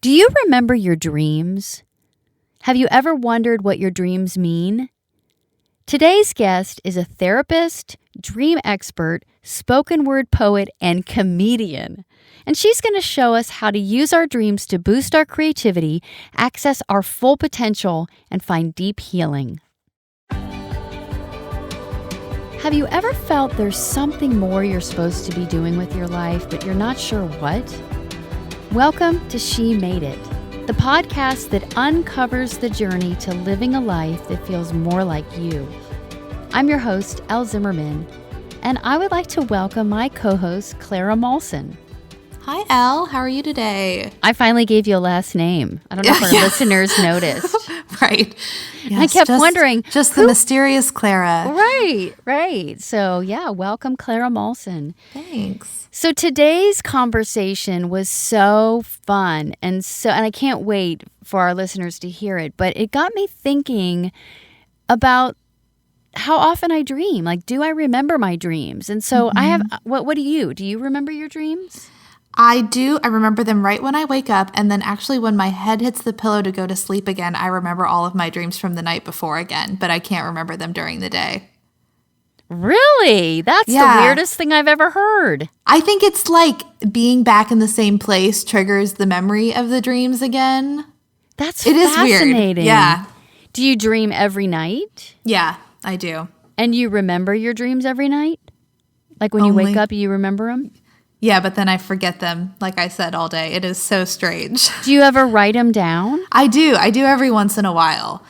Do you remember your dreams? Have you ever wondered what your dreams mean? Today's guest is a therapist, dream expert, spoken word poet, and comedian. And she's going to show us how to use our dreams to boost our creativity, access our full potential, and find deep healing. Have you ever felt there's something more you're supposed to be doing with your life, but you're not sure what? Welcome to She Made It, the podcast that uncovers the journey to living a life that feels more like you. I'm your host, Elle Zimmerman, and I would like to welcome my co-host, Clara Molson. Hi, Elle. How are you today? I finally gave you a last name. I don't know if our listeners noticed. Right. Yes, I kept wondering. Just the mysterious Clara. Right. So, welcome, Clara Molson. Thanks. So today's conversation was so fun and I can't wait for our listeners to hear it, but it got me thinking about how often I dream. Like, do I remember my dreams? And so I have, what do you? Do you remember your dreams? I do. I remember them right when I wake up, and then actually when my head hits the pillow to go to sleep again, I remember all of my dreams from the night before again, but I can't remember them during the day. Really? That's the weirdest thing I've ever heard. I think it's like being back in the same place triggers the memory of the dreams again. It is fascinating. Weird. Yeah. Do you dream every night? Yeah, I do. And you remember your dreams every night? Like when you wake up, you remember them? Yeah, but then I forget them, like I said, all day. It is so strange. Do you ever write them down? I do. I do every once in a while.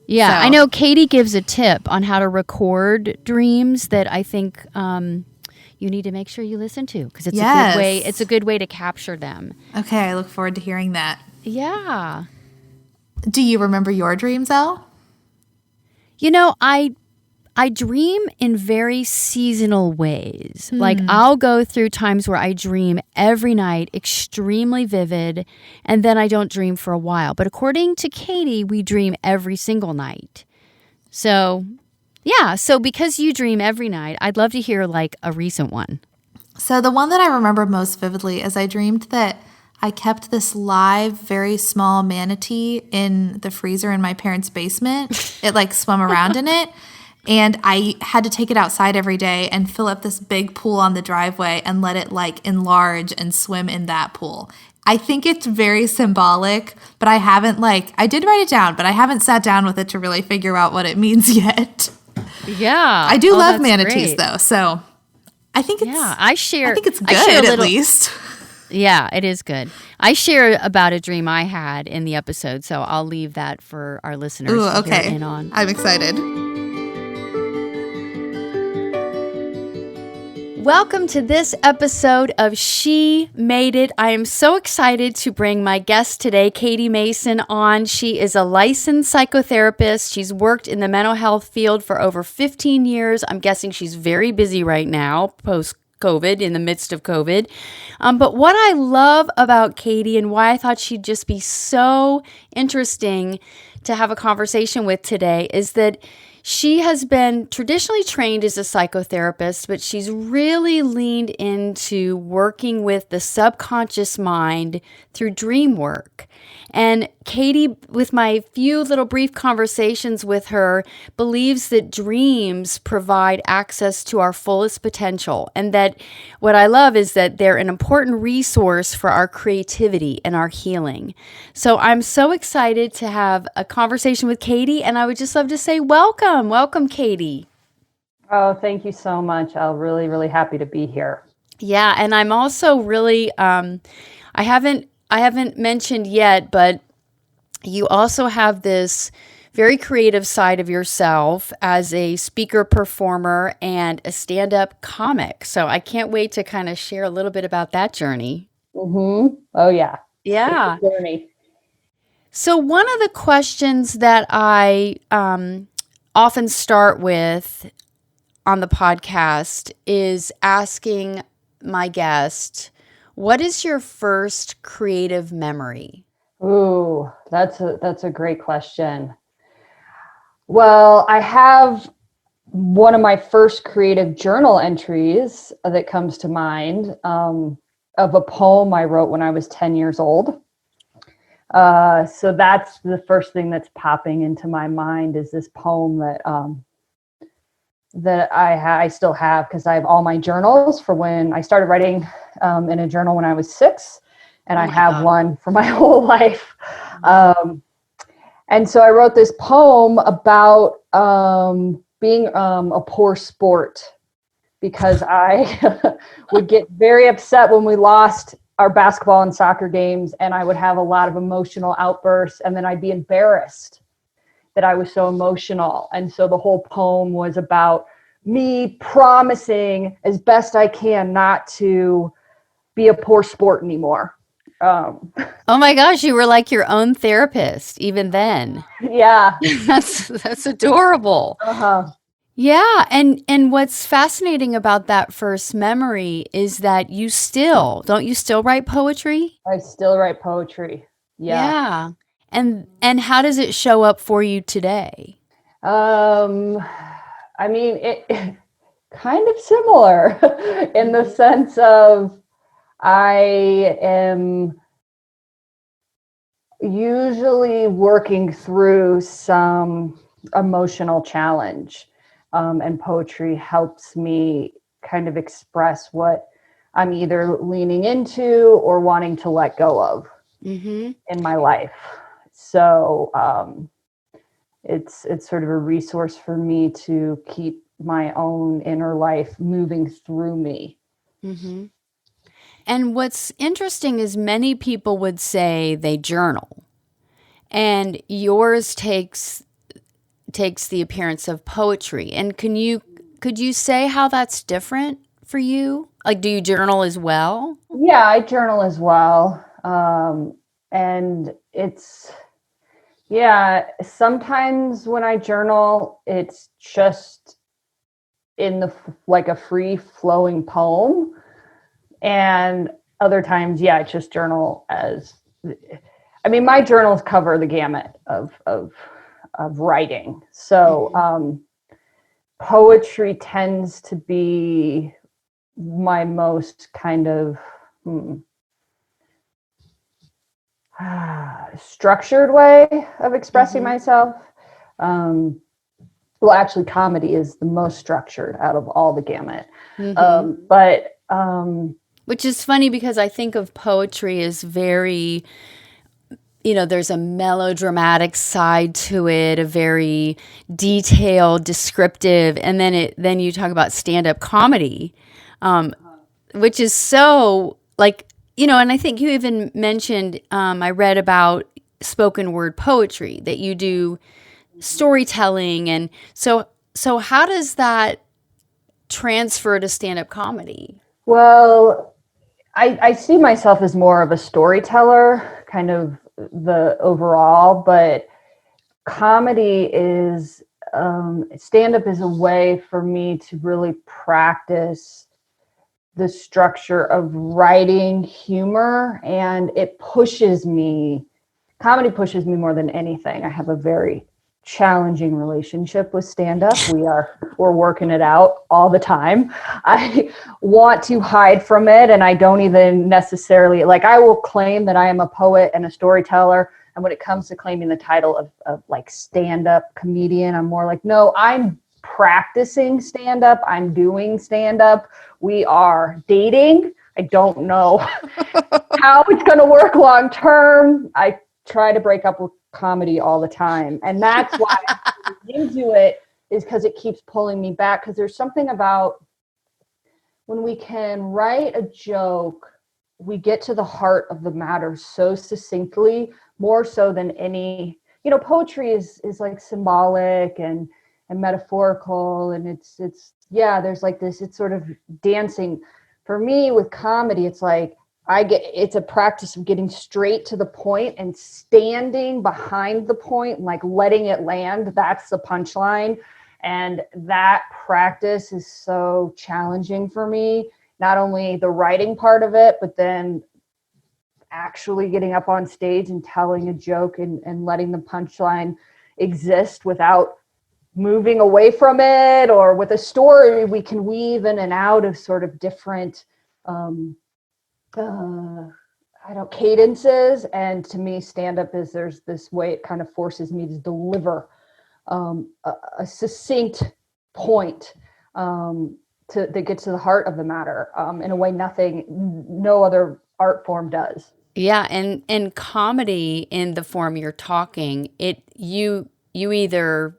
Yeah, So. I know Katie gives a tip on how to record dreams that I think you need to make sure you listen to because it's a good way. It's a good way to capture them. Okay, I look forward to hearing that. Yeah. Do you remember your dreams, Elle? You know, I dream in very seasonal ways. Like I'll go through times where I dream every night, extremely vivid, and then I don't dream for a while. But according to Katie, we dream every single night. So, so because you dream every night, I'd love to hear like a recent one. So the one that I remember most vividly is I dreamed that I kept this live, very small manatee in the freezer in my parents' basement. It like swam around in it. And I had to take it outside every day and fill up this big pool on the driveway and let it like enlarge and swim in that pool. I think it's very symbolic, but I haven't I did write it down, but I haven't sat down with it to really figure out what it means yet. Yeah. I do love manatees though, so I think it's I think it's good at least. Yeah, it is good. I share about a dream I had in the episode, so I'll leave that for our listeners to hear in on. I'm excited. Welcome to this episode of She Made It. I am so excited to bring my guest today, Katie Mason, on. She is a licensed psychotherapist. She's worked in the mental health field for over 15 years. I'm guessing she's very busy right now, post-COVID, in the midst of COVID. But what I love about Katie and why I thought she'd just be so interesting to have a conversation with today is that she has been traditionally trained as a psychotherapist, but she's really leaned into working with the subconscious mind through dream work. And Katie, with my few little brief conversations with her, believes that dreams provide access to our fullest potential. And that what I love is that they're an important resource for our creativity and our healing. So I'm so excited to have a conversation with Katie, and I would just love to say welcome. Welcome, Katie. Oh, thank you so much. I'm really, really happy to be here. Yeah, and I'm also really, I haven't mentioned yet, but you also have this very creative side of yourself as a speaker, performer, and a stand-up comic. So I can't wait to kind of share a little bit about that journey. Mm-hmm. Oh, yeah. Yeah. It's a journey. So one of the questions that I often start with on the podcast is asking my guest, what is your first creative memory? Ooh, that's a great question. Well, I have one of my first creative journal entries that comes to mind of a poem I wrote when I was 10 years old. So that's the first thing that's popping into my mind is this poem that I still have, because I have all my journals for when I started writing in a journal when I was 6, and I have one for my whole life. And so I wrote this poem about being a poor sport, because I would get very upset when we lost our basketball and soccer games, and I would have a lot of emotional outbursts, and then I'd be embarrassed that I was so emotional. And so the whole poem was about me promising as best I can not to be a poor sport anymore. Oh my gosh, you were like your own therapist even then. Yeah. That's adorable. Uh-huh. Yeah, and what's fascinating about that first memory is that don't you still write poetry? I still write poetry. Yeah. Yeah. And how does it show up for you today? I mean, it kind of similar in the sense of I am usually working through some emotional challenge, and poetry helps me kind of express what I'm either leaning into or wanting to let go of in my life. So it's sort of a resource for me to keep my own inner life moving through me. And what's interesting is many people would say they journal, and yours takes the appearance of poetry. And could you say how that's different for you? Like, do you journal as well? Yeah, I journal as well. And it's, yeah, sometimes when I journal, it's just in like a free flowing poem. And other times, yeah, it's just journal I mean, my journals cover the gamut of writing. So, poetry tends to be my most kind of structured way of expressing myself. Well, actually, comedy is the most structured out of all the gamut. Which is funny because I think of poetry as very, there's a melodramatic side to it, a very detailed, descriptive, and then you talk about stand-up comedy, which is so like, and I think you even mentioned, I read about spoken word poetry, that you do storytelling. And so how does that transfer to stand-up comedy? Well, I see myself as more of a storyteller, kind of the overall, but comedy is, stand-up is a way for me to really practice the structure of writing humor, and comedy pushes me more than anything. I have a very challenging relationship with stand-up. We're working it out all the time. I want to hide from it, and I don't even necessarily, like, I will claim that I am a poet and a storyteller, and when it comes to claiming the title of like stand-up comedian, I'm more like, no, I'm practicing stand-up, I'm doing stand-up, we are dating. I don't know how it's going to work long term. I try to break up with comedy all the time. And that's why I'm into it, is because it keeps pulling me back. Because there's something about when we can write a joke, we get to the heart of the matter so succinctly, more so than any, poetry is like symbolic and metaphorical. And it's, there's like this, it's sort of dancing. For me with comedy, it's like, it's a practice of getting straight to the point and standing behind the point and like letting it land. That's the punchline. And that practice is so challenging for me, not only the writing part of it, but then actually getting up on stage and telling a joke and letting the punchline exist without moving away from it. Or with a story, we can weave in and out of sort of different I don't cadences. And to me, stand up is there's this way it kind of forces me to deliver a succinct point that gets to the heart of the matter in a way no other art form does. Yeah, and comedy in the form you're talking, you either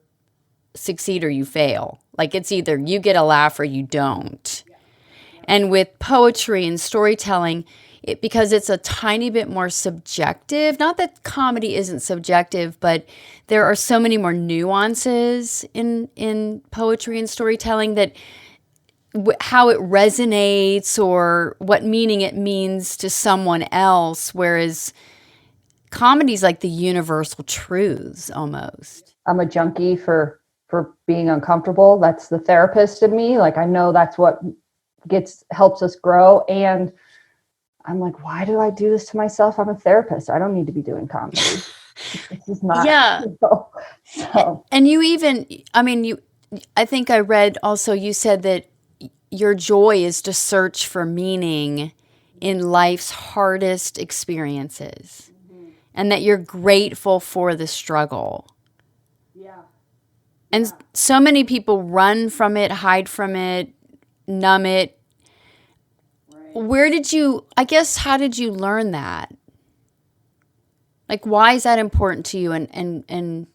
succeed or you fail. Like it's either you get a laugh or you don't. And with poetry and storytelling, because it's a tiny bit more subjective, not that comedy isn't subjective, but there are so many more nuances in poetry and storytelling that how it resonates or what meaning it means to someone else, whereas comedy's like the universal truths almost. I'm a junkie for being uncomfortable. That's the therapist in me. Like I know that's what helps us grow. And I'm like, why do I do this to myself? I'm a therapist. I don't need to be doing comedy. This is not. Yeah. So. And you even, I think I read also, you said that your joy is to search for meaning in life's hardest experiences, and that you're grateful for the struggle. Yeah. And so many people run from it, hide from it, numb it. Right. How did you learn that? Like, why is that important to you? And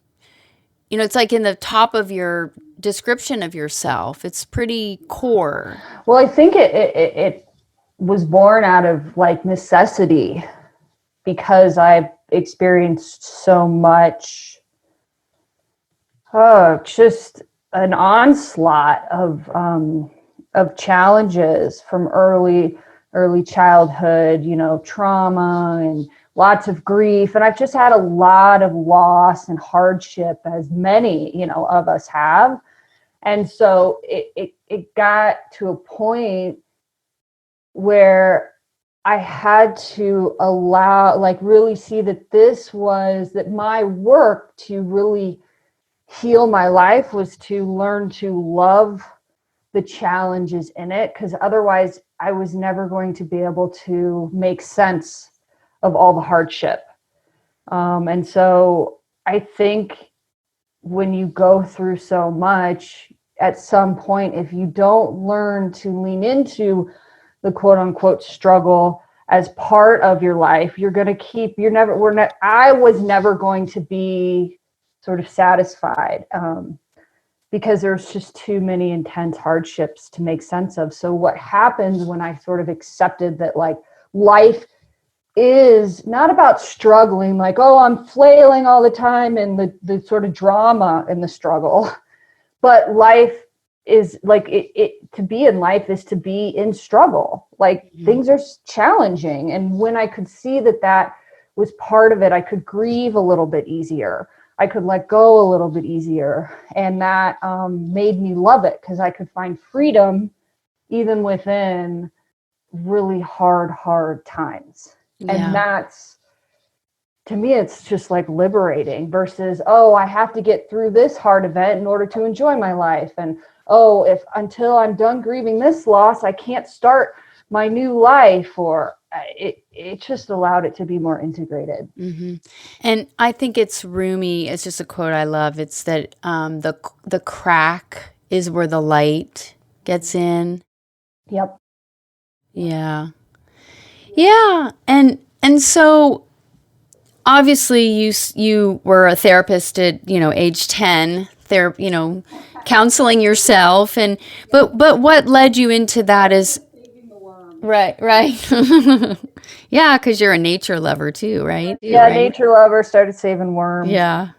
it's like in the top of your description of yourself. It's pretty core. Well, I think it was born out of like necessity, because I've experienced so much, just an onslaught of challenges from early childhood, trauma and lots of grief. And I've just had a lot of loss and hardship, as many, of us have. And so it got to a point where I had to really see that my work to really heal my life was to learn to love the challenges in it, because otherwise I was never going to be able to make sense of all the hardship. And so I think when you go through so much, at some point, if you don't learn to lean into the quote unquote struggle as part of your life, I was never going to be sort of satisfied, because there's just too many intense hardships to make sense of. So what happens when I sort of accepted that like life is not about struggling, like, oh, I'm flailing all the time and the sort of drama in the struggle, but life is like to be in life is to be in struggle. Like things are challenging. And when I could see that was part of it, I could grieve a little bit easier. I could let go a little bit easier. And that made me love it, because I could find freedom even within really hard times. Yeah. And that's, to me, it's just like liberating versus, oh, I have to get through this hard event in order to enjoy my life. And, oh, until I'm done grieving this loss, I can't start my new life. Or it just allowed it to be more integrated. Mm-hmm. And I think it's Rumi. It's just a quote I love. It's that the crack is where the light gets in. Yep. Yeah. Yeah. And so obviously you were a therapist at, age 10, counseling yourself, but what led you into that is right. Yeah, because you're a nature lover too, right? Yeah, right? Nature lover, started saving worms. Yeah.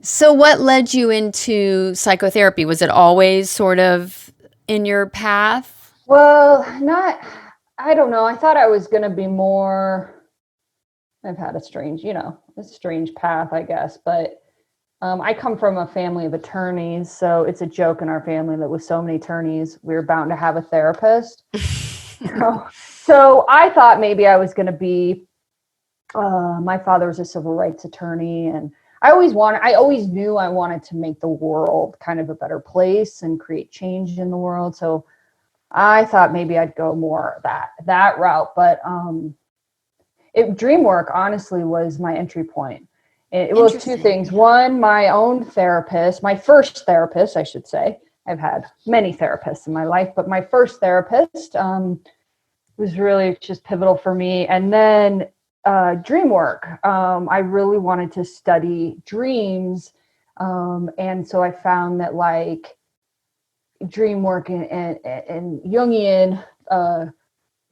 So what led you into psychotherapy? Was it always sort of in your path? Well, I don't know. I thought I was going to be more, I've had a strange path, I guess, but I come from a family of attorneys, so it's a joke in our family that with so many attorneys, we were bound to have a therapist. So I thought maybe I was going to be, my father was a civil rights attorney, and I always knew I wanted to make the world kind of a better place and create change in the world. So I thought maybe I'd go more that route, but dream work honestly was my entry point. It was two things. One, my own therapist, my first therapist, I should say. I've had many therapists in my life, but my first therapist was really just pivotal for me. And then dream work. I really wanted to study dreams. And so I found that like dream work and Jungian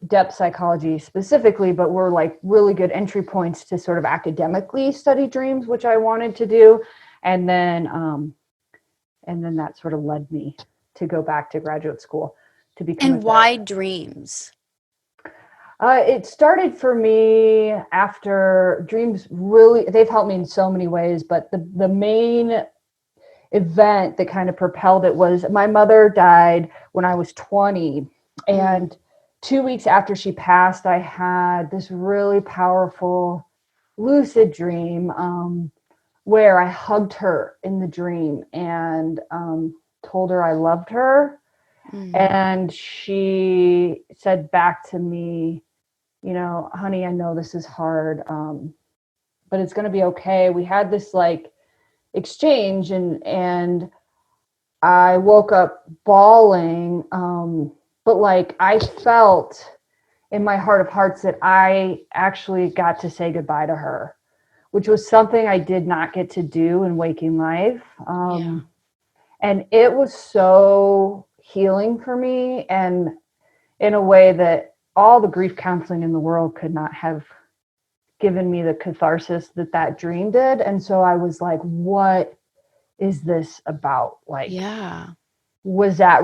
depth psychology specifically, but were like really good entry points to sort of academically study dreams, which I wanted to do. And then that sort of led me to go back to graduate school to become. And why dreams? It started for me after dreams. Really, they've helped me in so many ways, but the main event that kind of propelled it was my mother died when I was 20, and 2 weeks after she passed, I had this really powerful lucid dream where I hugged her in the dream and told her I loved her. And she said back to me, you know, honey, I know this is hard, but it's going to be okay. We had this like exchange and I woke up bawling. But like I felt in my heart of hearts that I actually got to say goodbye to her, which was something I did not get to do in waking life. And it was so healing for me, and in a way that all the grief counseling in the world could not have given me the catharsis that dream did. And so I was like, what is this about? Like, was that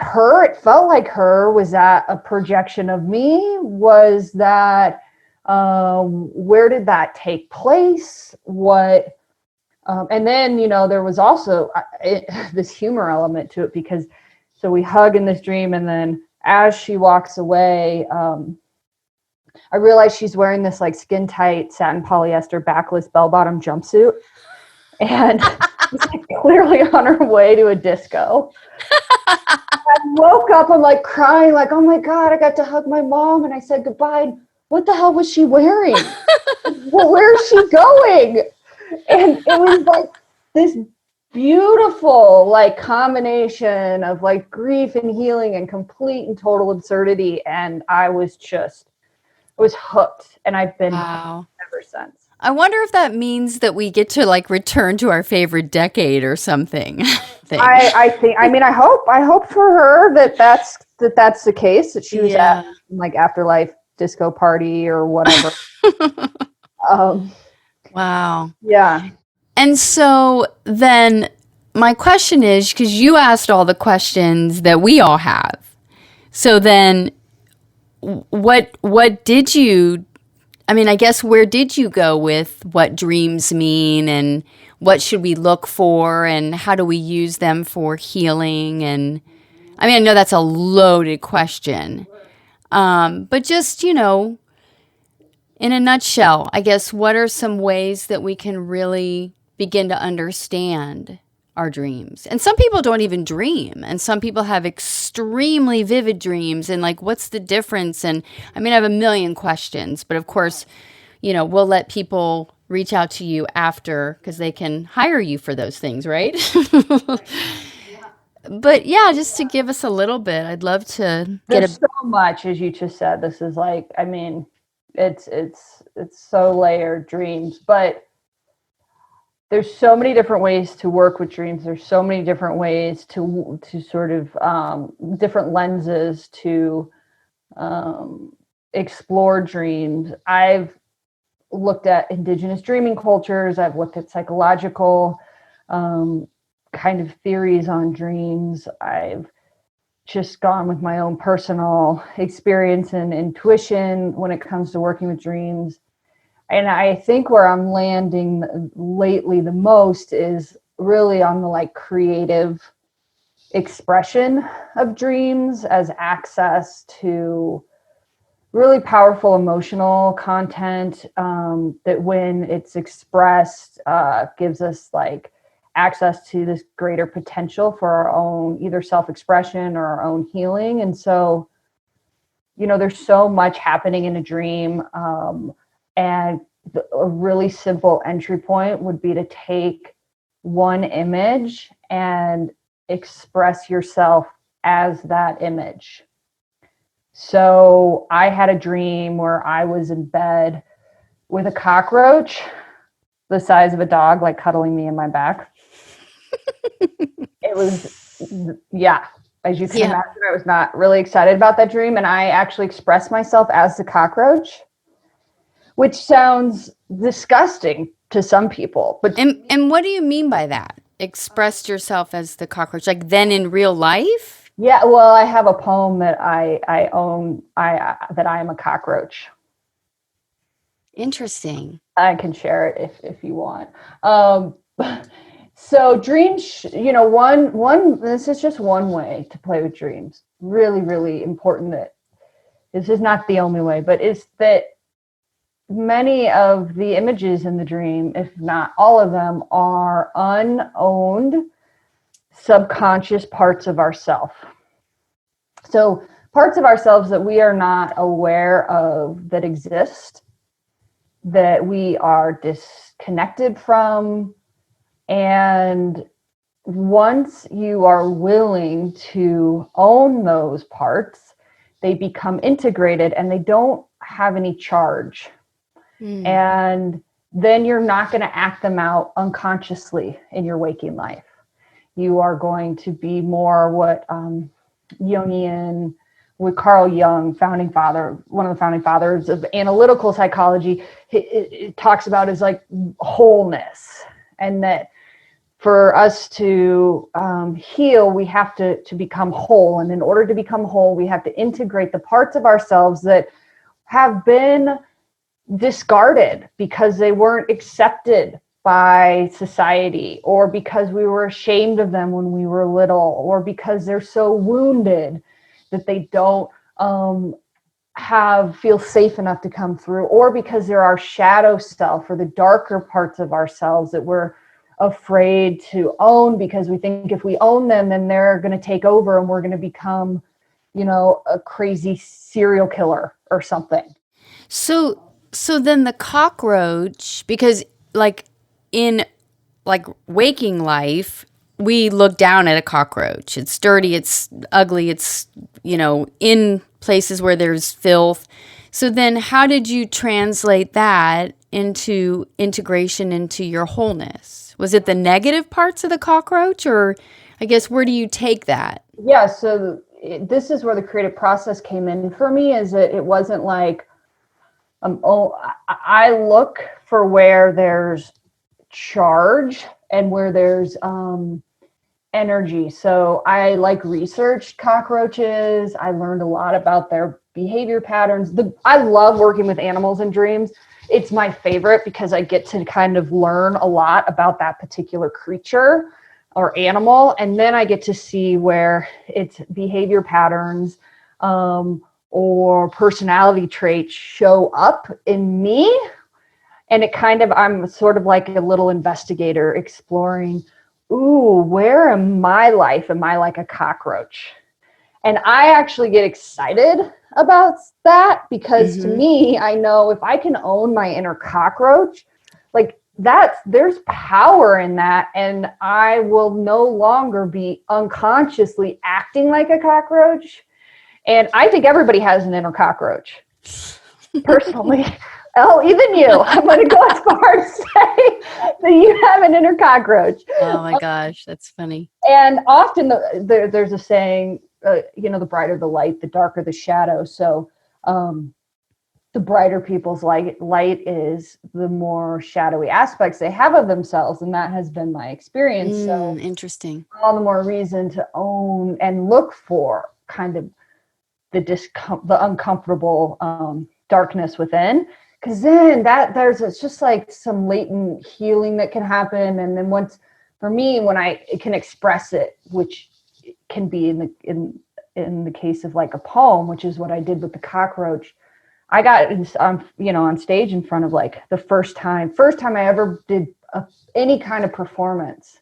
her? It felt like her. Was that a projection of me? Was that, where did that take place? What, and then, you know, there was also this humor element to it, because so we hug in this dream, and then as she walks away, I realize she's wearing this like skin tight satin polyester backless bell bottom jumpsuit, and she's like clearly on her way to a disco. I woke up, I'm like crying, like, oh my God, I got to hug my mom and I said goodbye. What the hell was she wearing? Well, where is she going? And it was like this beautiful like combination of like grief and healing and complete and total absurdity. And I was hooked, and I've been hooked ever since. I wonder if that means that we get to like return to our favorite decade or something. I think, I mean, I hope for her that's the case, that she was at like afterlife disco party or whatever. Wow. Yeah. And so then my question is, because you asked all the questions that we all have. So then what did you, I mean, I guess where did you go with what dreams mean, and what should we look for, and how do we use them for healing? And I mean, I know that's a loaded question, but just, you know, in a nutshell, I guess, what are some ways that we can really begin to understand our dreams? And some people don't even dream, and some people have extremely vivid dreams, and like, what's the difference? And I mean, I have a million questions, but of course, you know, we'll let people reach out to you after, because they can hire you for those things, right? But yeah, just to give us a little bit, I'd love to There's so much, as you just said. This is like, I mean, it's so layered, dreams, but there's so many different ways to work with dreams. There's so many different ways to sort of different lenses to explore dreams. I've looked at indigenous dreaming cultures. I've looked at psychological kind of theories on dreams. I've just gone with my own personal experience and intuition when it comes to working with dreams. And I think where I'm landing lately the most is really on the like creative expression of dreams as access to really powerful emotional content that when it's expressed gives us like access to this greater potential for our own either self-expression or our own healing. And so, there's so much happening in a dream. And a really simple entry point would be to take one image and express yourself as that image. So I had a dream where I was in bed with a cockroach the size of a dog, like cuddling me in my back. It was, as you can imagine, I was not really excited about that dream. And I actually expressed myself as the cockroach, which sounds disgusting to some people. But and what do you mean by that? Expressed yourself as the cockroach, like then in real life? Yeah, well, I have a poem that I own. That I am a cockroach. Interesting. I can share it if you want. So dreams, one. This is just one way to play with dreams. Really, really important. That this is not the only way, but it's that many of the images in the dream, if not all of them, are unowned subconscious parts of ourself. So parts of ourselves that we are not aware of that exist, that we are disconnected from. And once you are willing to own those parts, they become integrated and they don't have any charge. And then you're not going to act them out unconsciously in your waking life. You are going to be more what Jungian, with Carl Jung, founding father, one of the founding fathers of analytical psychology, it talks about is like wholeness. And that for us to heal, we have to become whole. And in order to become whole, we have to integrate the parts of ourselves that have been discarded because they weren't accepted by society, or because we were ashamed of them when we were little, or because they're so wounded that they don't feel safe enough to come through, or because they're our shadow self or the darker parts of ourselves that we're afraid to own, because we think if we own them, then they're going to take over and we're going to become, a crazy serial killer or something. So then the cockroach, because in waking life, we look down at a cockroach. It's dirty, it's ugly, it's, in places where there's filth. So then how did you translate that into integration into your wholeness? Was it the negative parts of the cockroach, or I guess where do you take that? Yeah, so this is where the creative process came in for me, is that it wasn't like, I look for where there's charge and where there's energy. So I researched cockroaches. I learned a lot about their behavior patterns. I love working with animals in dreams. It's my favorite because I get to kind of learn a lot about that particular creature or animal. And then I get to see where its behavior patterns or personality traits show up in me. And I'm sort of like a little investigator exploring, where in my life am I like a cockroach? And I actually get excited about that because to me, I know if I can own my inner cockroach, there's power in that. And I will no longer be unconsciously acting like a cockroach. And I think everybody has an inner cockroach, personally. Oh, even you. I'm going to go as far as say that you have an inner cockroach. Oh my gosh, that's funny. And often there's a saying, the brighter the light, the darker the shadow. So the brighter people's light is, the more shadowy aspects they have of themselves. And that has been my experience. So interesting. All the more reason to own and look for kind of the uncomfortable darkness within. Because then it's just like some latent healing that can happen. And then when I can express it, which can be in the case of like a poem, which is what I did with the cockroach. I got on stage in front of like the first time I ever did any kind of performance.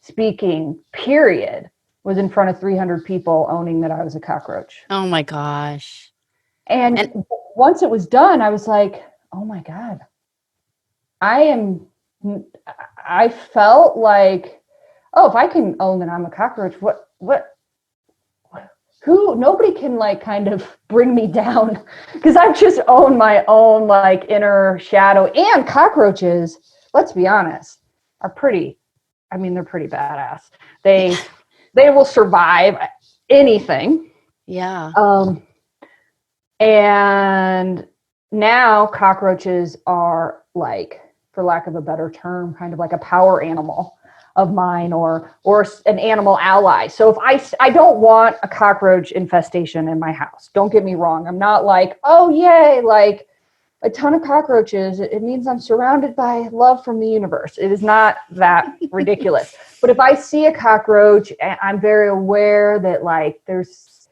speaking, period, was in front of 300 people owning that I was a cockroach. Oh my gosh. And once it was done, I was like, oh my God, I felt like, oh, if I can own that I'm a cockroach, nobody can like kind of bring me down, because I've just owned my own like inner shadow. And cockroaches, let's be honest, are pretty, I mean, they're pretty badass. They will survive anything. Yeah. And now cockroaches are like, for lack of a better term, kind of like a power animal of mine, or an animal ally. So if I don't want a cockroach infestation in my house. Don't get me wrong. I'm not like, oh yay, like a ton of cockroaches. It means I'm surrounded by love from the universe. It is not that ridiculous. But if I see a cockroach, I'm very aware that like there's,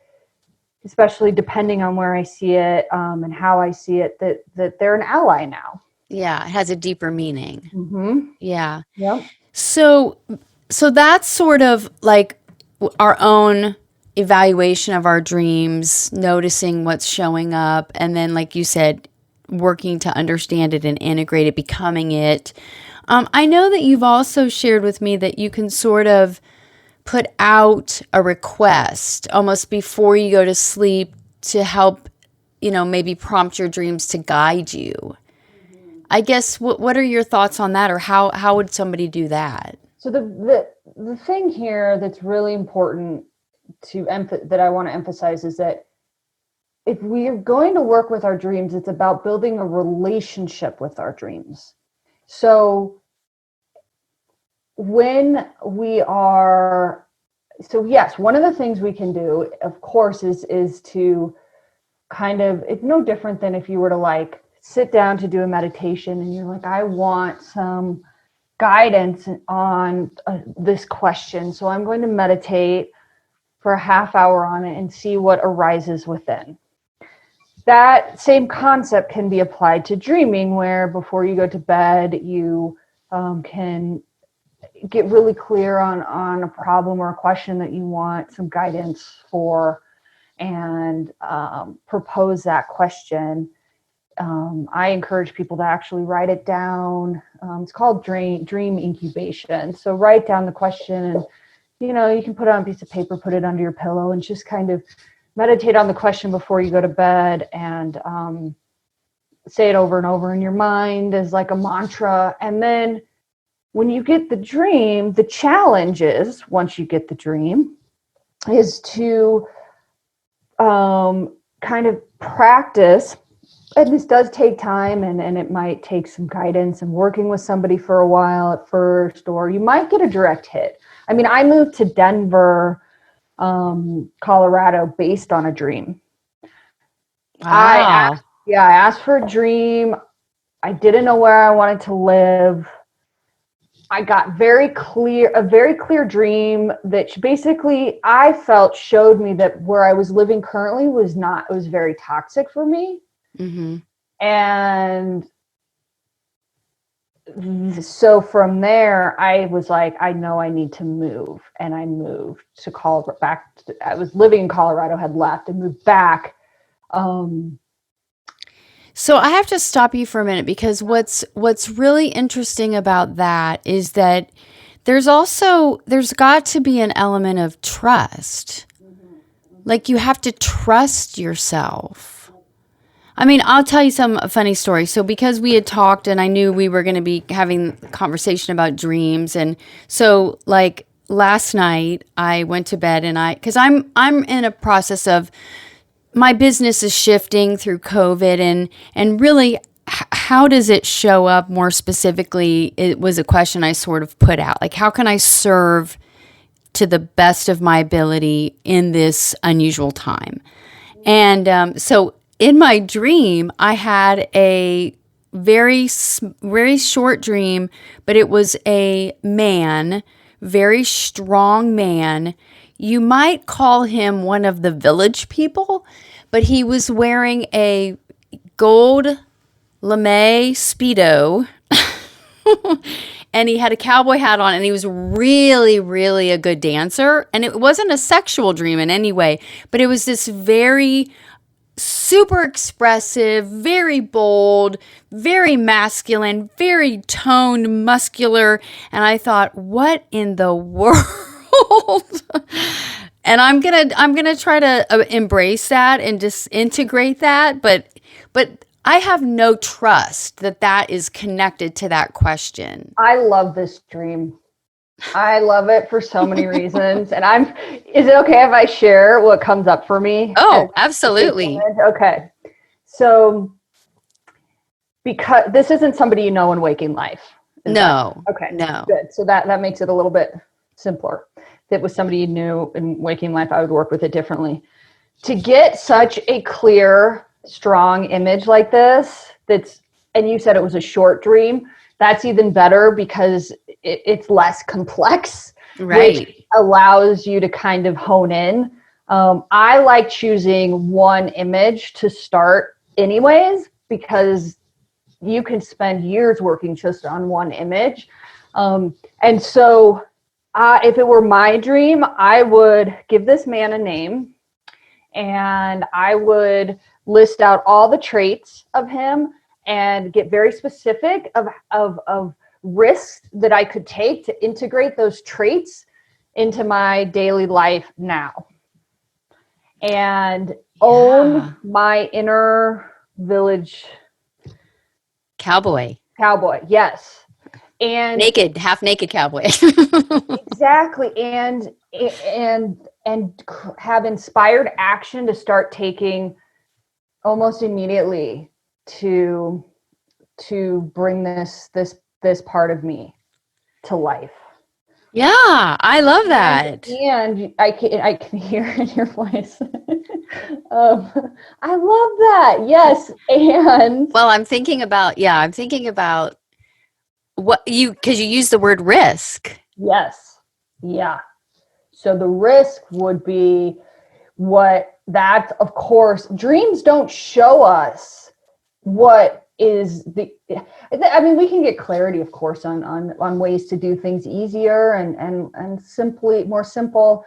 especially depending on where I see it and how I see it, that they're an ally now. Yeah. It has a deeper meaning. Mm-hmm. Yeah. Yep. So that's sort of like our own evaluation of our dreams, noticing what's showing up, and then, like you said, working to understand it and integrate it, becoming it. I know that you've also shared with me that you can sort of put out a request almost before you go to sleep to help, maybe prompt your dreams to guide you. I guess, what are your thoughts on that, or how would somebody do that? So the thing here that's really important that I want to emphasize is that if we are going to work with our dreams, it's about building a relationship with our dreams. So yes, one of the things we can do, of course, is to kind of, it's no different than if you were to like sit down to do a meditation and you're like, I want some guidance on this question. So I'm going to meditate for a half hour on it and see what arises within. That same concept can be applied to dreaming, where before you go to bed, you can get really clear on a problem or a question that you want some guidance for, and propose that question. I encourage people to actually write it down. It's called dream incubation. So write down the question, and you can put it on a piece of paper, put it under your pillow, and just kind of meditate on the question before you go to bed, and say it over and over in your mind as like a mantra. And then when you get the dream, the challenge is, once you get the dream, is to kind of practice. And this does take time, and it might take some guidance and working with somebody for a while at first, or you might get a direct hit. I mean, I moved to Denver, Colorado, based on a dream. Wow. I asked for a dream. I didn't know where I wanted to live. I got a very clear dream that basically I felt showed me that where I was living currently it was very toxic for me. Mm-hmm. And so from there, I was like, I know I need to move. And I moved to Colorado, I was living in Colorado, had left and moved back. So I have to stop you for a minute, because what's really interesting about that is that there's got to be an element of trust. Like, you have to trust yourself. I mean, I'll tell you a funny story. So because we had talked and I knew we were going to be having a conversation about dreams. And so like last night I went to bed, and because I'm in a process of, my business is shifting through COVID, and really how does it show up more specifically? It was a question I sort of put out. Like, how can I serve to the best of my ability in this unusual time? And so in my dream, I had a very, very short dream, but it was a man, very strong man. You might call him one of the village people, but he was wearing a gold lame Speedo and he had a cowboy hat on, and he was really, really a good dancer. And it wasn't a sexual dream in any way, but it was this very super expressive, very bold, very masculine, very toned, muscular. And I thought, what in the world? And I'm gonna try to embrace that and just integrate that, but I have no trust that that is connected to that question. I love this dream. I love it for so many reasons. And is it okay if I share what comes up for me? Oh, absolutely. Okay. So, because this isn't somebody you know in waking life. No. Okay. No. Good. So that makes it a little bit simpler. If it was somebody you knew in waking life, I would work with it differently. To get such a clear, strong image like this, and you said it was a short dream, that's even better because it's less complex, right? Which allows you to kind of hone in. I like choosing one image to start anyways, because you can spend years working just on one image. And so if it were my dream, I would give this man a name, and I would list out all the traits of him and get very specific of risks that I could take to integrate those traits into my daily life now. And own my inner village cowboy. Yes. And half naked cowboy. Exactly. And have inspired action to start taking almost immediately to bring this part of me to life. Yeah, I love that. And I can hear in your voice. I love that. Yes. And well, I'm thinking about what because you use the word risk. Yes. Yeah. So the risk would be of course, dreams don't show us what is we can get clarity, of course, on ways to do things easier and simply more simple.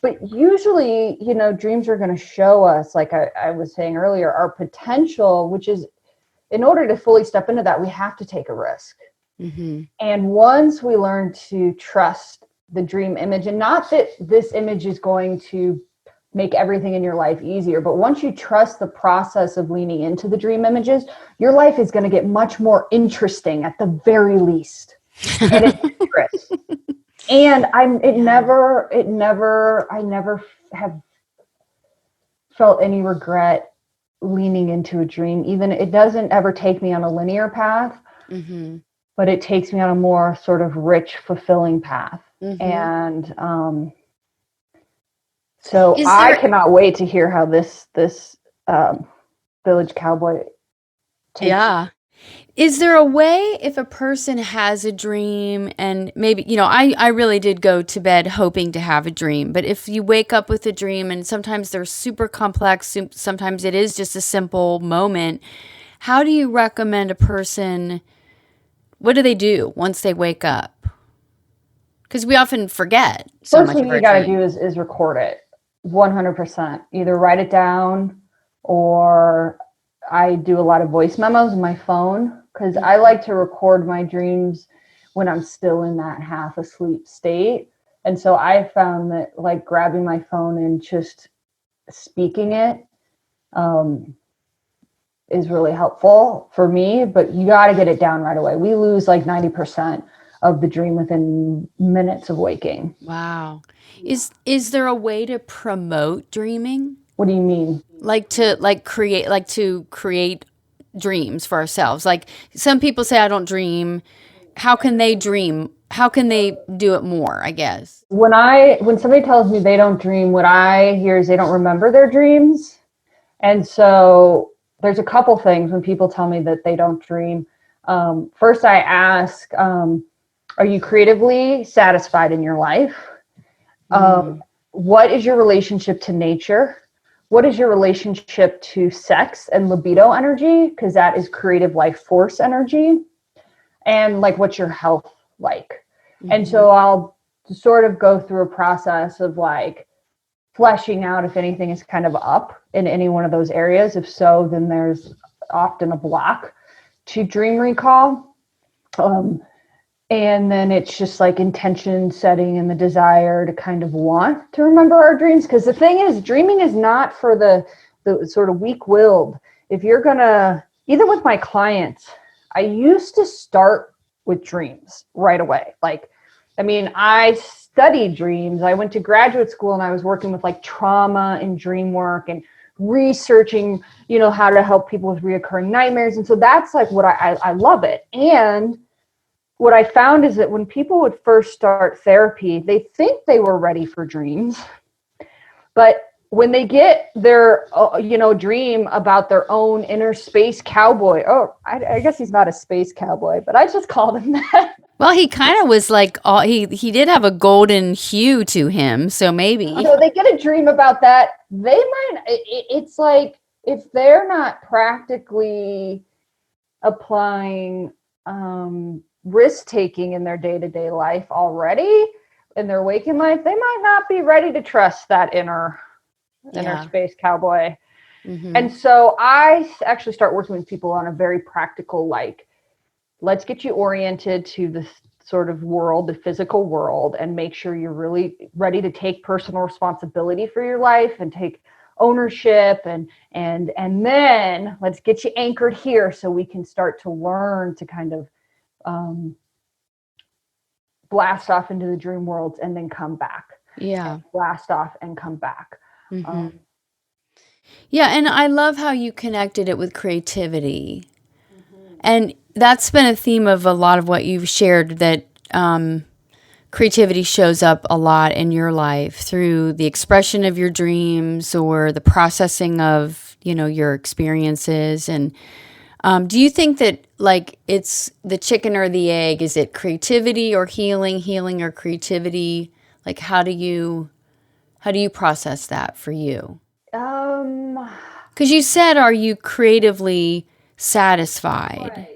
But usually, dreams are going to show us, like I was saying earlier, our potential, which is, in order to fully step into that, we have to take a risk. Mm-hmm. And once we learn to trust the dream image, and not that this image is going to make everything in your life easier, but once you trust the process of leaning into the dream images, your life is going to get much more interesting at the very least. And it's and I never have felt any regret leaning into a dream. Even it doesn't ever take me on a linear path, mm-hmm. but it takes me on a more sort of rich, fulfilling path. Mm-hmm. And so I cannot wait to hear how this village cowboy takes. Yeah. Is there a way, if a person has a dream, and maybe, I really did go to bed hoping to have a dream, but if you wake up with a dream, and sometimes they're super complex, sometimes it is just a simple moment, how do you recommend a person, what do they do once they wake up? Because we often forget so First much thing of our you got to dream. do is record it 100%. Either write it down, or I do a lot of voice memos on my phone, because I like to record my dreams when I'm still in that half asleep state. And so I found that, like, grabbing my phone and just speaking it is really helpful for me, but you got to get it down right away. We lose like 90% of the dream within minutes of waking. Wow. Is there a way to promote dreaming? What do you mean? To create dreams for ourselves. Like, some people say, I don't dream. How can they dream? How can they do it more, I guess? When somebody tells me they don't dream, what I hear is they don't remember their dreams. And so there's a couple things when people tell me that they don't dream. First, I ask, are you creatively satisfied in your life? What is your relationship to nature? What is your relationship to sex and libido energy? Because that is creative life force energy. And, like, what's your health like? And so I'll sort of go through a process of like fleshing out if anything is kind of up in any one of those areas. If so, then there's often a block to dream recall. And then it's just like intention setting and the desire to kind of want to remember our dreams. Because the thing is, dreaming is not for the sort of weak-willed. If you're gonna, even with my clients, I used to start with dreams right away. Like, I mean, I studied dreams. I went to graduate school and I was working with like trauma and dream work and researching, you know, how to help people with reoccurring nightmares. And so that's like what I love it. And what I found is that when people would first start therapy, they think they were ready for dreams. But when they get their, dream about their own inner space cowboy, I guess he's not a space cowboy, but I just called him that. Well, he kind of was like, he did have a golden hue to him. So maybe. So they get a dream about that. They might, it's like, if they're not practically applying, risk taking in their day-to-day life already in their waking life, they might not be ready to trust that inner space cowboy. And so I actually start working with people on a very practical, like, let's get you oriented to the sort of world, the physical world, and make sure you're really ready to take personal responsibility for your life and take ownership, and then let's get you anchored here so we can start to learn to kind of blast off into the dream worlds and then come back. Yeah. Blast off and come back. Yeah. And I love how you connected it with creativity. And that's been a theme of a lot of what you've shared, that creativity shows up a lot in your life through the expression of your dreams or the processing of, your experiences. And do you think that like it's the chicken or the egg? Is it creativity or healing or creativity? Like how do you process that for you? Because you said, are you creatively satisfied? Right.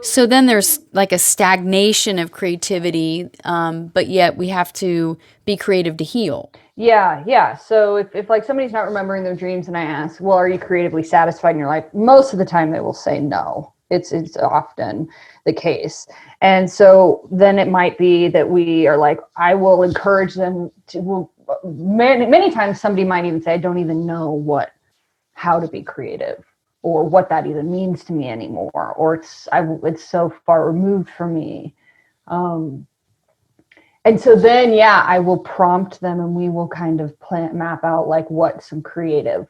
So then there's like a stagnation of creativity, but yet we have to be creative to heal. Yeah. So if like somebody's not remembering their dreams and I ask, well, are you creatively satisfied in your life? Most of the time they will say no. It's often the case. And so then it might be that we are like, I will encourage them to, many times somebody might even say, I don't even know how to be creative or what that even means to me anymore. Or it's so far removed from me. And so then, I will prompt them and we will kind of map out like what some creative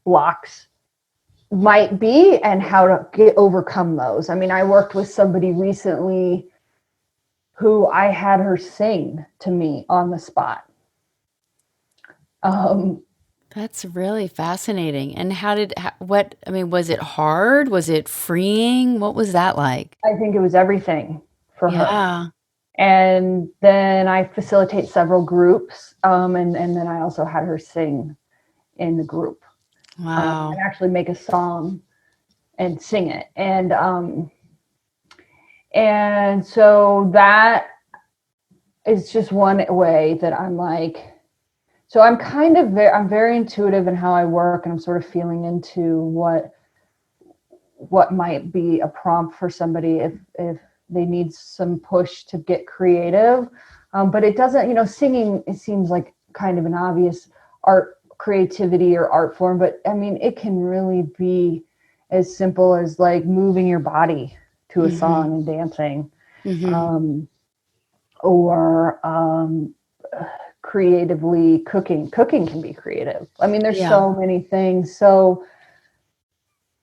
blocks might be and how to overcome those. I mean, I worked with somebody recently who I had her sing to me on the spot. That's really fascinating. And was it hard? Was it freeing? What was that like? I think it was everything for her. Yeah. And then I facilitate several groups. And then I also had her sing in the group. Wow. And actually make a song and sing it. And so that is just one way that I'm like, so I'm kind of I'm very intuitive in how I work, and I'm sort of feeling into what might be a prompt for somebody if they need some push to get creative. But it doesn't, singing, it seems like kind of an obvious creativity or art form, but I mean, it can really be as simple as like moving your body to a song and dancing, or creatively cooking. Cooking can be creative. I mean, there's so many things. So,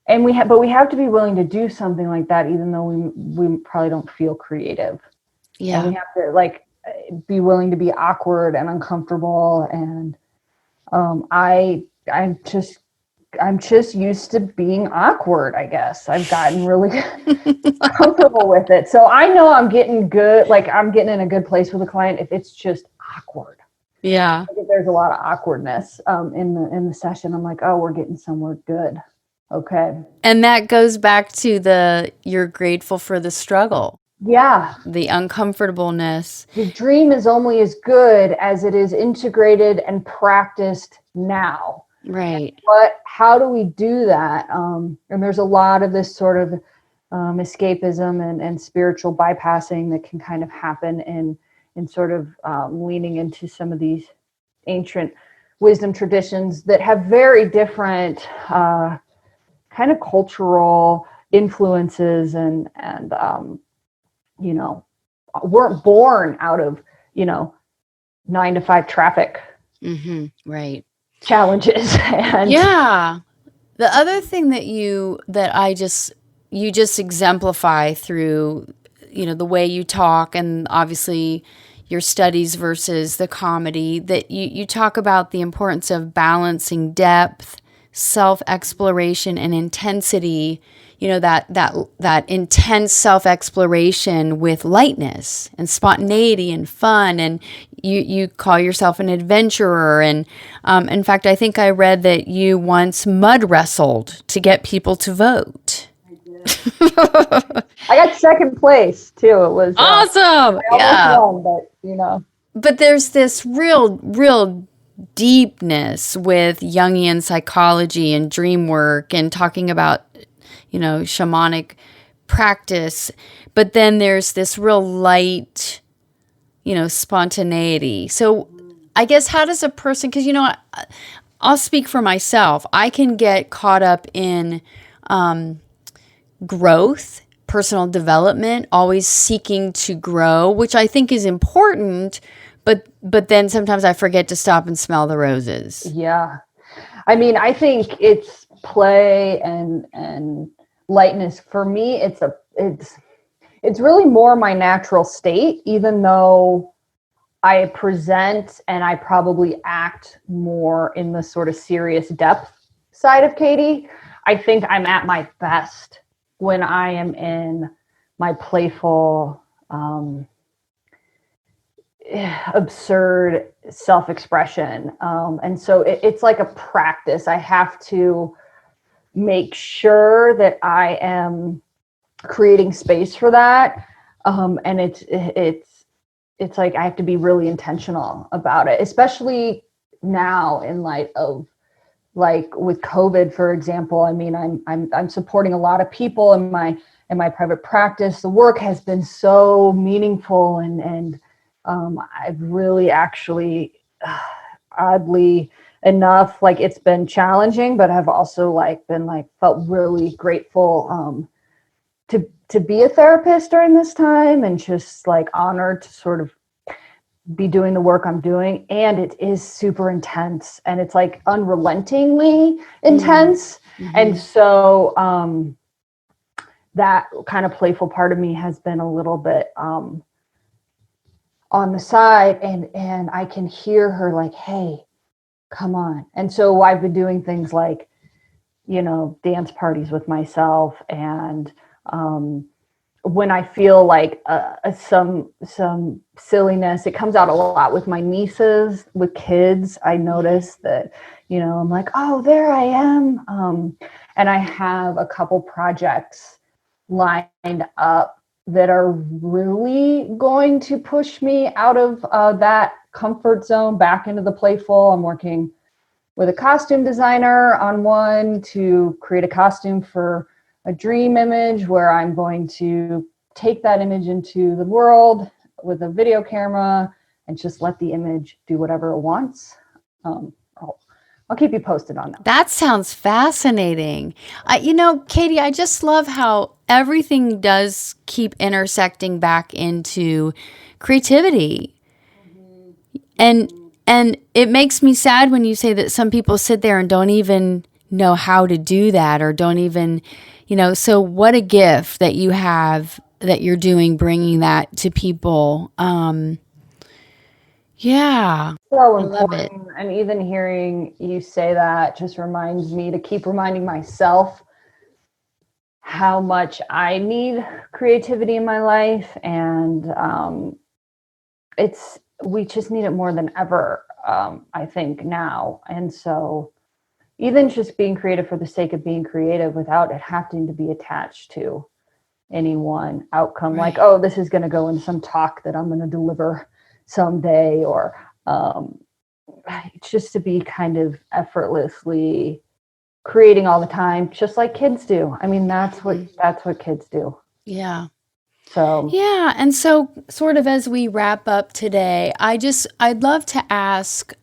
and we have to be willing to do something like that, even though we probably don't feel creative. Yeah. And we have to like be willing to be awkward and uncomfortable. And I'm just used to being awkward, I guess. I've gotten really comfortable with it. So I know I'm getting good, like I'm getting in a good place with a client if it's just awkward. Yeah. If there's a lot of awkwardness in the session, I'm like, oh, we're getting somewhere good. Okay. And that goes back to you're grateful for the struggle. Yeah. the uncomfortableness. The dream is only as good as it is integrated and practiced now. Right. But how do we do that? And there's a lot of this sort of escapism and spiritual bypassing that can kind of happen in sort of leaning into some of these ancient wisdom traditions that have very different kind of cultural influences and you know, weren't born out of, 9 to 5 traffic Right. challenges. And Yeah. The other thing you just exemplify through, the way you talk, and obviously your studies versus the comedy, that you talk about the importance of balancing depth, self-exploration, and intensity, that intense self-exploration with lightness and spontaneity and fun. And you call yourself an adventurer. And in fact, I think I read that you once mud wrestled to get people to vote. I got second place too. It was Awesome. I Yeah. almost won, but But there's this real deepness with Jungian psychology and dream work and talking about, shamanic practice. But then there's this real light, spontaneity. So I guess how does a person, because, I'll speak for myself. I can get caught up in growth, personal development, always seeking to grow, which I think is important, but then sometimes I forget to stop and smell the roses. yeah. I mean, I think it's play and lightness. For me, it's really more my natural state, even though I present and I probably act more in the sort of serious depth side of Katie. I think I'm at my best when I am in my playful, absurd self-expression. And so it's like a practice. I have to make sure that I am creating space for that. And it's like I have to be really intentional about it, especially now in light of, like, with COVID, for example. I mean, I'm supporting a lot of people in my private practice. The work has been so meaningful, and I've really actually, oddly enough, like, it's been challenging, but I've also felt really grateful to be a therapist during this time, and just honored to sort of be doing the work I'm doing. And it is super intense, and it's unrelentingly intense. Mm-hmm. And so that kind of playful part of me has been a little bit on the side, and I can hear her like, hey, come on. And so I've been doing things like, dance parties with myself, and when I feel like some silliness, it comes out a lot with my nieces, with kids. I notice that, I'm like, oh, there I am. And I have a couple projects lined up that are really going to push me out of that comfort zone back into the playful. I'm working with a costume designer on one to create a costume for a dream image, where I'm going to take that image into the world with a video camera and just let the image do whatever it wants. I'll keep you posted on that. That sounds fascinating. Katie, I just love how everything does keep intersecting back into creativity. And it makes me sad when you say that some people sit there and don't even know how to do that, or don't even, so what a gift that you have, that you're doing, bringing that to people. Yeah. So I love it. important. And even hearing you say that just reminds me to keep reminding myself how much I need creativity in my life. And we just need it more than ever, I think, now. And so even just being creative for the sake of being creative, without it having to be attached to any one outcome, Right. like, oh, this is going to go in some talk that I'm going to deliver someday, or it's just to be kind of effortlessly creating all the time, just like kids do. I mean, that's what kids do. Yeah. So Yeah. And so, sort of as we wrap up today, I'd love to ask,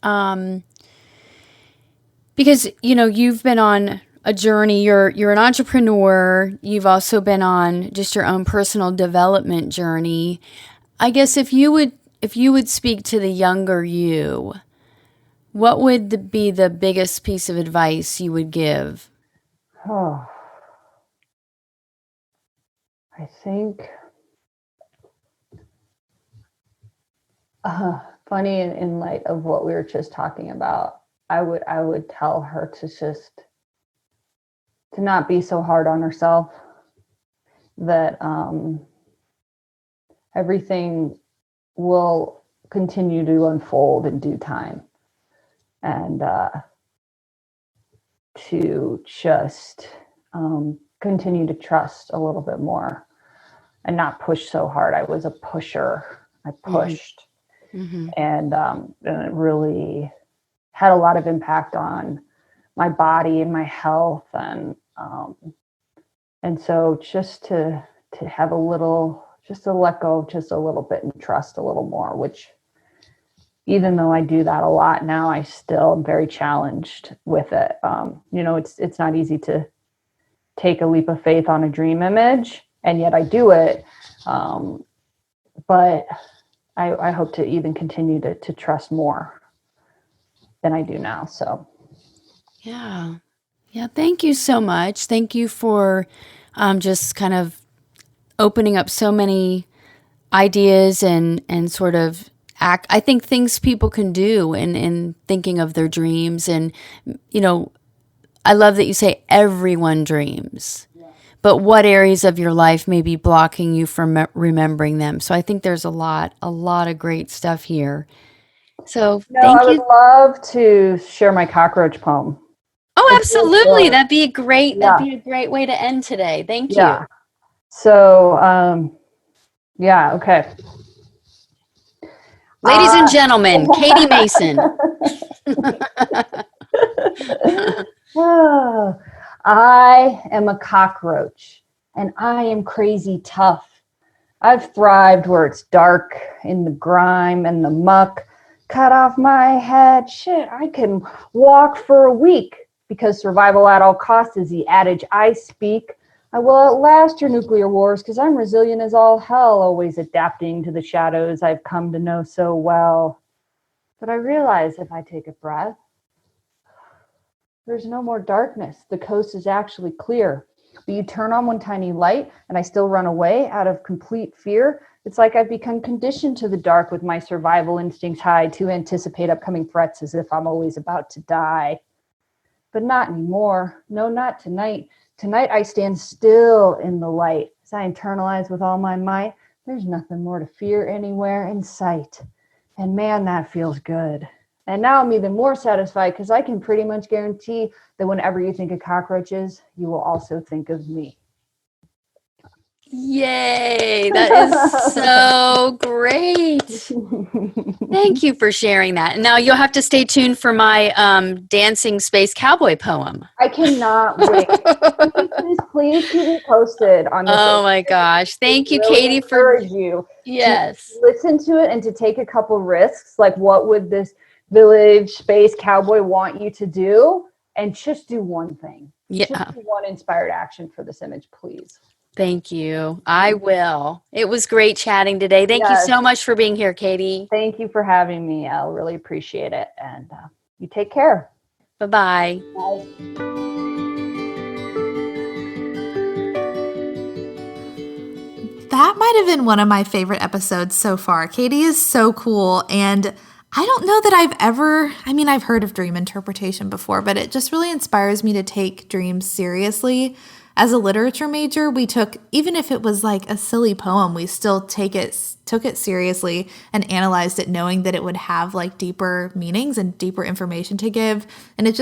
because, you've been on a journey, you're an entrepreneur, you've also been on just your own personal development journey. I guess if you would speak to the younger you, what would be the biggest piece of advice you would give? oh, I think funny in light of what we were just talking about, I would tell her to not be so hard on herself, that everything will continue to unfold in due time, and to just continue to trust a little bit more and not push so hard. I was a pusher. I pushed, and it really had a lot of impact on my body and my health, and so just to have a little, just to let go just a little bit and trust a little more, which, even though I do that a lot now, I still am very challenged with it. It's not easy to take a leap of faith on a dream image, and yet I do it. But I hope to even continue to trust more than I do now. So. Yeah. Yeah. Thank you so much. Thank you for just kind of opening up so many ideas and sort of I think things people can do in thinking of their dreams. And, I love that you say everyone dreams, but what areas of your life may be blocking you from remembering them. So I think there's a lot of great stuff here. So I thank would you. love to share my cockroach poem. Oh, It's real absolutely. short. That'd be Yeah. a great way to end today. Thank Yeah. you. So, yeah. Okay. Ladies and gentlemen, Katie Mason. I am a cockroach, and I am crazy tough. I've thrived where it's dark, in the grime and the muck. Cut off my head. Shit, I can walk for a week, because survival at all costs is the adage I speak. I will outlast your nuclear wars, because I'm resilient as all hell, always adapting to the shadows I've come to know so well. But I realize if I take a breath, there's no more darkness. The coast is actually clear. But you turn on one tiny light and I still run away out of complete fear. It's like I've become conditioned to the dark, with my survival instincts high, to anticipate upcoming threats as if I'm always about to die. But not anymore. No, not tonight. Tonight I stand still in the light as I internalize with all my might. There's nothing more to fear anywhere in sight. And man, that feels good. And now I'm even more satisfied, because I can pretty much guarantee that whenever you think of cockroaches, you will also think of me. Yay, that is so great. Thank you for sharing that. And now you'll have to stay tuned for my dancing space cowboy poem. I cannot wait. Please keep me posted on this. Oh my gosh. Thank you, really Katie, encourage you yes. to listen to it and to take a couple risks. Like, what would this village space cowboy want you to do? And just do one thing. Yeah. Just do one inspired action for this image, please. Thank you. I will. It was great chatting today. Thank you so much for being here, Katie. Thank you for having me. I'll really appreciate it. And you take care. Bye-bye. Bye. That might have been one of my favorite episodes so far. Katie is so cool. And I don't know that I've heard of dream interpretation before, but it just really inspires me to take dreams seriously. as a literature major, we took, even if it was like a silly poem, we still took it seriously and analyzed it, knowing that it would have like deeper meanings and deeper information to give. And it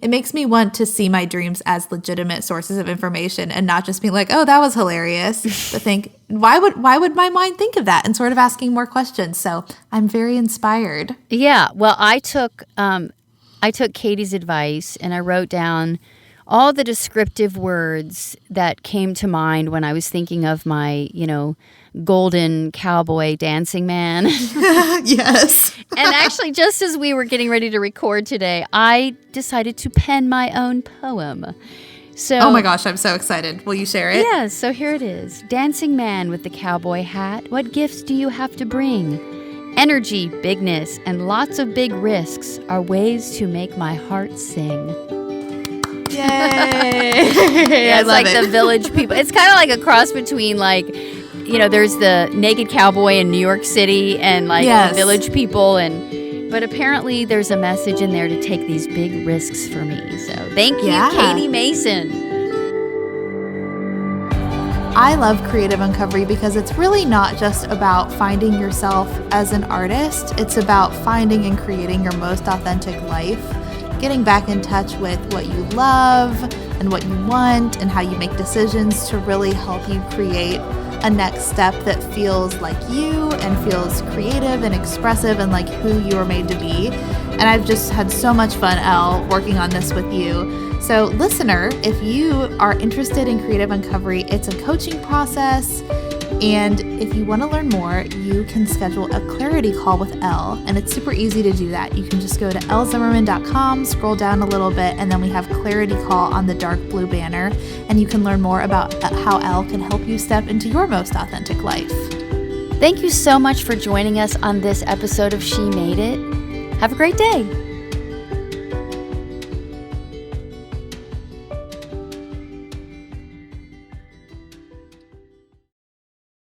makes me want to see my dreams as legitimate sources of information and not just be like, oh, that was hilarious. But think, why would my mind think of that? And sort of asking more questions. So I'm very inspired. Yeah. Well, I took Katie's advice and I wrote down all the descriptive words that came to mind when I was thinking of my, golden cowboy dancing man. Yes. And actually, just as we were getting ready to record today, I decided to pen my own poem. So, oh my gosh, I'm so excited. Will you share it? Yeah, so here it is. Dancing man with the cowboy hat, what gifts do you have to bring? Energy, bigness, and lots of big risks are ways to make my heart sing. Yay! Yeah, it's like the village people. It's kind of like a cross between there's the naked cowboy in New York City and the village people, but apparently there's a message in there to take these big risks for me. So thank you, Katie Mason. I love Creative Uncovery because it's really not just about finding yourself as an artist. It's about finding and creating your most authentic life, getting back in touch with what you love and what you want and how you make decisions to really help you create a next step that feels like you and feels creative and expressive and like who you are made to be. And I've just had so much fun, Elle, working on this with you. So listener, if you are interested in Creative Uncovery, it's a coaching process. And if you want to learn more, you can schedule a clarity call with Elle. And it's super easy to do that. You can just go to ellezimmerman.com, scroll down a little bit, and then we have clarity call on the dark blue banner. And you can learn more about how Elle can help you step into your most authentic life. Thank you so much for joining us on this episode of She Made It. Have a great day.